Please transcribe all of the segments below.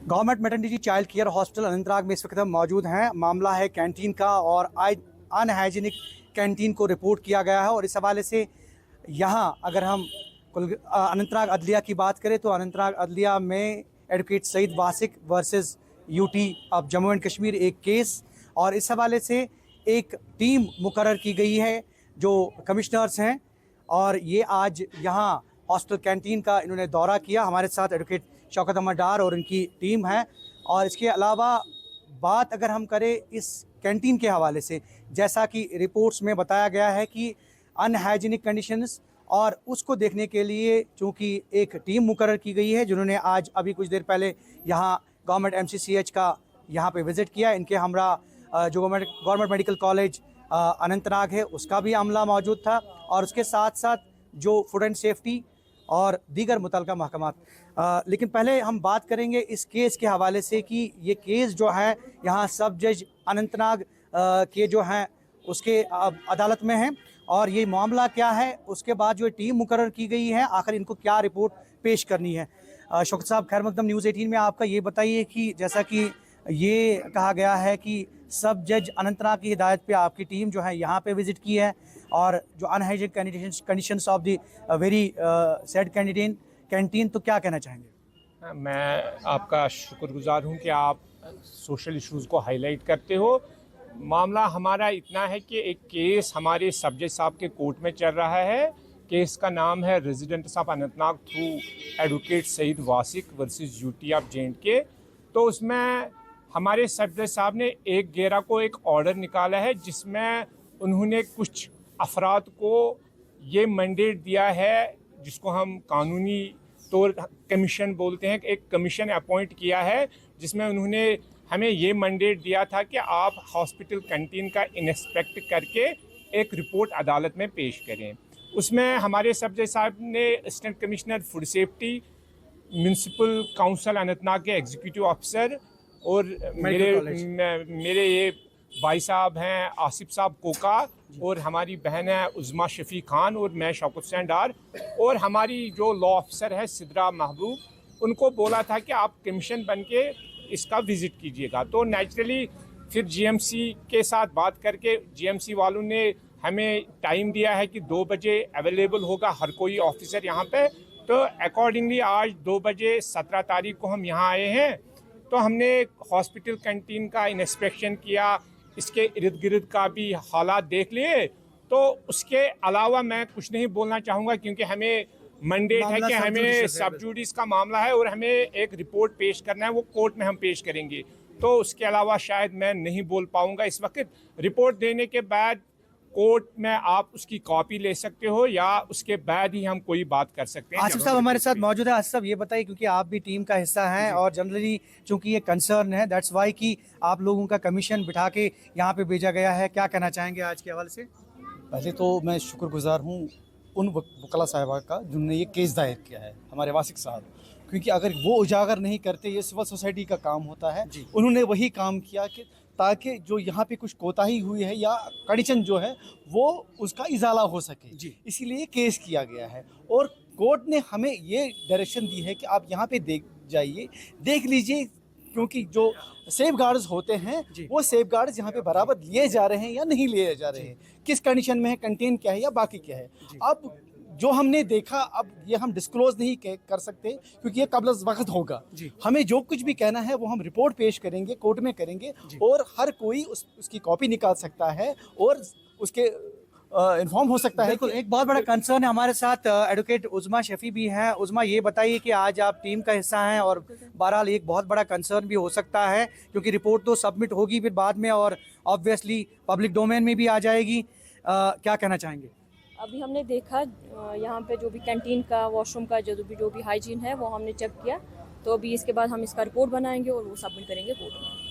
Government maternity child care hospital Anantnag में इस वक्त हम मौजूद हैं। मामला है कैंटीन का और अनहाइजीनिक कैंटीन को रिपोर्ट किया गया है और इस हवाले से यहाँ अगर हम अनंतनाग अदलिया की बात करें तो अनंतनाग अदलिया में advocate Syed Wasiq versus UT of Jammu and Kashmir एक केस और इस हवाले से एक टीम मुकर्रर की गई है जो कमिश्नर्स हैं और ये आज यहाँ हॉस्टल कैंटीन का इन्होंने दौरा किया। हमारे साथ एडवोकेट शौकत अहमद डार और इनकी टीम है और इसके अलावा बात अगर हम करें इस कैंटीन के हवाले से, जैसा कि रिपोर्ट्स में बताया गया है कि अनहाइजीनिक कंडीशंस और उसको देखने के लिए चूँकि एक टीम मुकर्रर की गई है जिन्होंने आज अभी कुछ देर पहले यहाँ गवर्नमेंट MCCH का यहाँ पे विज़िट किया। इनके हमरा जो गवर्नमेंट मेडिकल कॉलेज अनंतनाग है उसका भी अमला मौजूद था और उसके साथ साथ जो फूड एंड सेफ्टी और दीगर मुतलका महकमात। लेकिन पहले हम बात करेंगे इस केस के हवाले से कि ये केस जो है यहाँ सब जज अनंतनाग के जो हैं उसके अदालत में है और ये मामला क्या है, उसके बाद जो टीम मुकर्रर की गई है आखिर इनको क्या रिपोर्ट पेश करनी है। शौकत साहब खैर मकदम न्यूज़ 18 में आपका ये बताइए कि जैसा कि ये कहा गया है कि सब जज अनंतनाग की हिदायत पे आपकी टीम जो है यहाँ पे विज़िट की है और जो unhygienic conditions of the very sad canteen, तो क्या कहना चाहेंगे? मैं आपका शुक्रगुजार हूँ कि आप सोशल इश्यूज़ को हाईलाइट करते हो। मामला हमारा इतना है कि एक केस हमारे सब जज साहब के कोर्ट में चल रहा है। केस का नाम है residents of Anantnag through advocate Syed Wasiq versus UT of J&K। तो उसमें हमारे सब जज साहब ने 1/11 को एक ऑर्डर निकाला है जिसमें उन्होंने कुछ अफराद को ये मैंडेट दिया है जिसको हम कानूनी तौर कमीशन बोलते हैं। एक कमीशन अपॉइंट किया है जिसमें उन्होंने हमें ये मैंडेट दिया था कि आप हॉस्पिटल कैंटीन का इंस्पेक्ट करके एक रिपोर्ट अदालत में पेश करें। उसमें हमारे सब जज साहब ने assistant commissioner food safety, municipal council Anantnag के एग्जीक्यूटिव ऑफिसर और मेरे ये भाई साहब हैं आसिफ साहब कोका और हमारी बहन है उज़मा शफी खान और मैं शौकत हुसैन डार और हमारी जो लॉ ऑफिसर है सिद्रा महबूब, उनको बोला था कि आप कमीशन बन के इसका विज़िट कीजिएगा। तो नेचुरली फिर GMC के साथ बात करके GMC वालों ने हमें टाइम दिया है कि 2 बजे अवेलेबल होगा हर कोई ऑफिसर यहाँ पे। तो अकॉर्डिंगली आज 2 बजे 17 तारीख को हम यहाँ आए हैं। तो हमने हॉस्पिटल कैंटीन का इंस्पेक्शन किया, इसके इर्द गिर्द का भी हालात देख लिए। तो उसके अलावा मैं कुछ नहीं बोलना चाहूँगा क्योंकि हमें मैंडेट है कि हमें सब जुडिस का मामला है और हमें एक रिपोर्ट पेश करना है, वो कोर्ट में हम पेश करेंगे। तो उसके अलावा शायद मैं नहीं बोल पाऊँगा इस वक्त। रिपोर्ट देने के बाद कोर्ट में आप उसकी कॉपी ले सकते हो या उसके बाद ही हम कोई बात कर सकते हैं। आसिफ साहब हमारे साथ मौजूद है। आसिफ साहब ये बताइए, क्योंकि आप भी टीम का हिस्सा हैं और जनरली चूंकि ये कंसर्न है दैट्स वाई कि आप लोगों का कमीशन बिठा के यहाँ पे भेजा गया है, क्या कहना चाहेंगे आज के हवाले से? पहले तो मैं शुक्रगुजार हूँ उन वकला साहिबा का जिन्होंने ये केस दायर किया है, हमारे वासिक साहब, क्योंकि अगर वो उजागर नहीं करते, ये सिविल सोसाइटी का काम होता है। उन्होंने वही काम किया कि ताकि जो यहाँ पे कुछ कोताही हुई है या कंडीशन जो है वो उसका इजाला हो सके, इसीलिए केस किया गया है। और कोर्ट ने हमें ये डायरेक्शन दी है कि आप यहाँ पे देख लीजिए, क्योंकि जो सेफ गार्ड्स होते हैं वो सेफ गार्ड्स यहाँ पे बराबर लिए जा रहे हैं या नहीं लिए जा रहे हैं, किस कंडीशन में है, कंटेन क्या है या बाकी क्या है। अब जो हमने देखा, अब ये हम डिस्क्लोज नहीं कर सकते क्योंकि ये कब्ल वक्त होगा। हमें जो कुछ भी कहना है वो हम रिपोर्ट पेश करेंगे, कोर्ट में करेंगे और हर कोई उसकी कॉपी निकाल सकता है और उसके इन्फॉर्म हो सकता है। बिल्कुल, एक बहुत बड़ा कंसर्न है। हमारे साथ एडवोकेट उज़मा शफी भी हैं। उज़मा, ये बताइए कि आज आप टीम का हिस्सा हैं और बहरहाल एक बहुत बड़ा कंसर्न भी हो सकता है क्योंकि रिपोर्ट तो सबमिट होगी फिर बाद में और ऑब्वियसली पब्लिक डोमेन में भी आ जाएगी। क्या कहना चाहेंगे? अभी हमने देखा यहाँ पे जो भी कैंटीन का, वॉशरूम का जो भी हाइजीन है वो हमने चेक किया। तो अभी इसके बाद हम इसका रिपोर्ट बनाएंगे और वो सबमिट करेंगे कोर्ट में।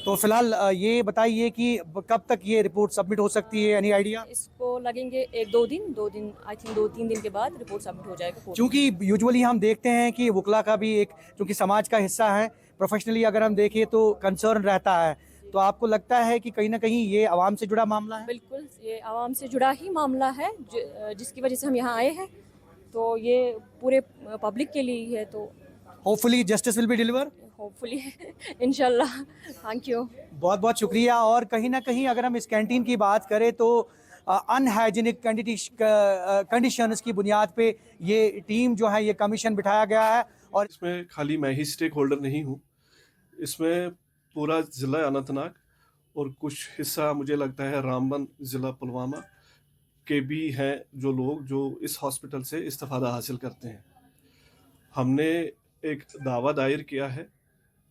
तो फिलहाल ये बताइए कि कब तक ये रिपोर्ट सबमिट हो सकती है, एनी आइडिया? इसको लगेंगे 1-2 दिन, आई थिंक 2-3 दिन के बाद रिपोर्ट सबमिट हो जाएगा। क्योंकि यूजुअली हम देखते हैं कि वकला का भी एक, क्योंकि समाज का हिस्सा है, प्रोफेशनली अगर हम देखें तो कंसर्न रहता है। तो आपको लगता है कि कहीं ना कहीं ये आवाम से जुड़ा मामला है? बिल्कुल, ये आवाम से जुड़ा ही मामला है जिसकी वजह से हम यहाँ आए हैं। तो ये पूरे पब्लिक के लिए है। तो hopefully justice will be deliver. Hopefully इंशाल्लाह। Thank you. बहुत बहुत शुक्रिया। और कहीं ना कहीं अगर हम इस कैंटीन की बात करें तो अनहाइजीनिक कंडीशंस की बुनियाद पे ये टीम जो है ये कमीशन बिठाया गया है। और इसमें खाली मैं ही स्टेक होल्डर नहीं हूँ, इसमें पूरा ज़िला अनंतनाग और कुछ हिस्सा मुझे लगता है रामबन ज़िला पुलवामा के भी हैं जो लोग जो इस हॉस्पिटल से इस्तिफ़ादा हासिल करते हैं। हमने एक दावा दायर किया है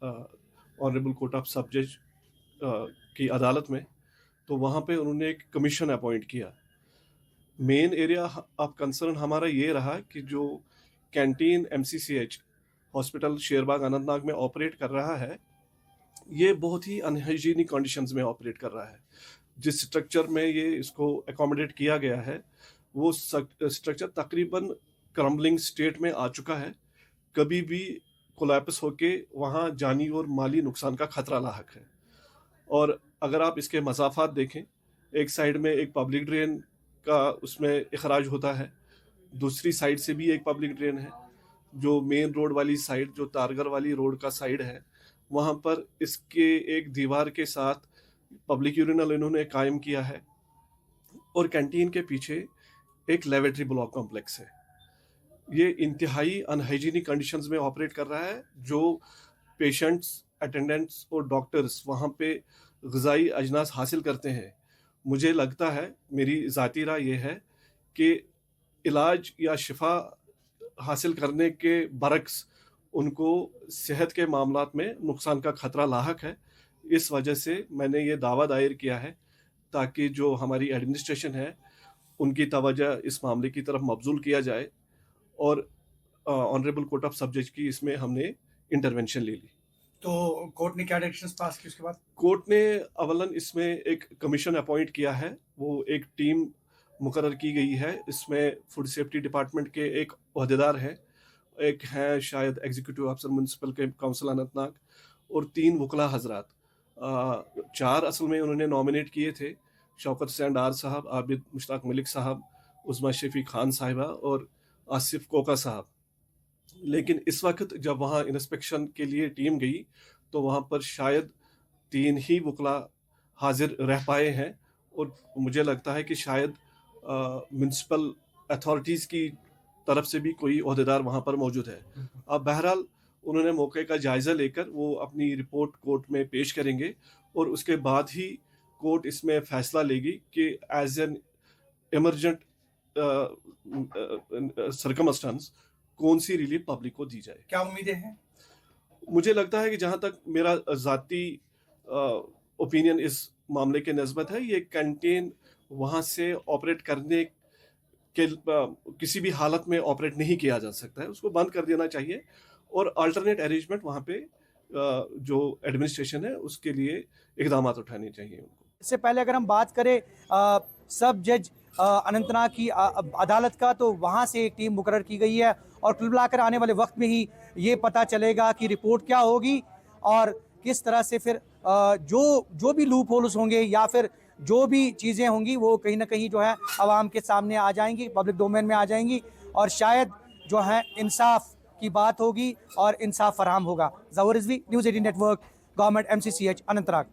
ऑनरेबल कोर्ट ऑफ सब जज की अदालत में, तो वहाँ पे उन्होंने एक कमीशन अपॉइंट किया। मेन एरिया ऑफ कंसर्न हमारा ये रहा कि जो कैंटीन MCCH हॉस्पिटल शेरबाग अनंतनाग में ऑपरेट कर रहा है, ये बहुत ही अनहाइजीनिक कंडीशंस में ऑपरेट कर रहा है। जिस स्ट्रक्चर में ये इसको एकोमोडेट किया गया है वो स्ट्रक्चर तकरीबन क्रम्बलिंग स्टेट में आ चुका है। कभी भी कोलैप्स होके वहाँ जानी और माली नुकसान का खतरा लाहक है। और अगर आप इसके मसाफात देखें, एक साइड में एक पब्लिक ड्रेन का उसमें इखराज होता है, दूसरी साइड से भी एक पब्लिक ड्रेन है। जो मेन रोड वाली साइड, जो तारगर वाली रोड का साइड है, वहाँ पर इसके एक दीवार के साथ पब्लिक यूरिनल इन्होंने कायम किया है और कैंटीन के पीछे एक लेबोरेटरी ब्लॉक कॉम्प्लेक्स है। ये इंतहाई अनहाइजीनिक कंडीशंस में ऑपरेट कर रहा है। जो पेशेंट्स, अटेंडेंट्स और डॉक्टर्स वहाँ पे ग़िज़ाई अजनास हासिल करते हैं, मुझे लगता है, मेरी ज़ाती राय ये है कि इलाज या शिफा हासिल करने के बरक्स उनको सेहत के मामलात में नुकसान का खतरा लाहक है। इस वजह से मैंने ये दावा दायर किया है ताकि जो हमारी एडमिनिस्ट्रेशन है उनकी तवज्जो इस मामले की तरफ मबजूल किया जाए और ऑनरेबल कोर्ट ऑफ सब जज की इसमें हमने इंटरवेंशन ले ली। तो कोर्ट ने क्या डायरेक्शंस पास की उसके बाद? कोर्ट ने अवलन इसमें एक कमीशन अपॉइंट किया है, वो एक टीम मुकर्रर की गई है। इसमें फूड सेफ्टी डिपार्टमेंट के एक ओहदेदार हैं, एक हैं शायद एग्जीक्यूटिव अफसर म्यूनसिपल के काउंसिल अनंतनाग और 3 वकला हजरात। 4 असल में उन्होंने नॉमिनेट किए थे, शौकत हुसैन डार साहब, आबिद मुश्ताक मलिक साहब, उस्मा शफी खान साहिबा और आसिफ कोका साहब। लेकिन इस वक्त जब वहाँ इंस्पेक्शन के लिए टीम गई तो वहाँ पर शायद 3 ही वकला हाजिर रह पाए हैं और मुझे लगता है कि शायद म्यूनसिपल अथॉरिटीज़ की तरफ से भी कोई ओहदेदार वहाँ पर मौजूद है। अब बहरहाल उन्होंने मौके का जायज़ा लेकर वो अपनी रिपोर्ट कोर्ट में पेश करेंगे और उसके बाद ही कोर्ट इसमें फ़ैसला लेगी कि एज एन इमरजेंट सर्कमस्टेंस कौन सी रिलीफ पब्लिक को दी जाए। क्या उम्मीदें हैं? मुझे लगता है कि जहाँ तक मेरा ज़ाती ओपिनियन इस मामले के नस्बत है, ये कैंटीन वहाँ से ऑपरेट करने के किसी भी हालत में ऑपरेट नहीं किया जा सकता है, उसको बंद कर देना चाहिए और अल्टरनेट अरेंजमेंट वहाँ पे जो एडमिनिस्ट्रेशन है उसके लिए इकदाम उठाने चाहिए उनको। इससे पहले अगर हम बात करें सब जज अनंतनाग की अदालत का, तो वहाँ से एक टीम मुकर्रर की गई है और कुल मिलाकर आने वाले वक्त में ही ये पता चलेगा कि रिपोर्ट क्या होगी और किस तरह से फिर जो भी लूप होल्स होंगे या फिर जो भी चीज़ें होंगी वो कहीं ना कहीं जो है आवाम के सामने आ जाएंगी, पब्लिक डोमेन में आ जाएंगी और शायद जो है इंसाफ की बात होगी और इंसाफ फराहम होगा। Zahoor Rizvi, news 18 network, government MCCH Anantnag.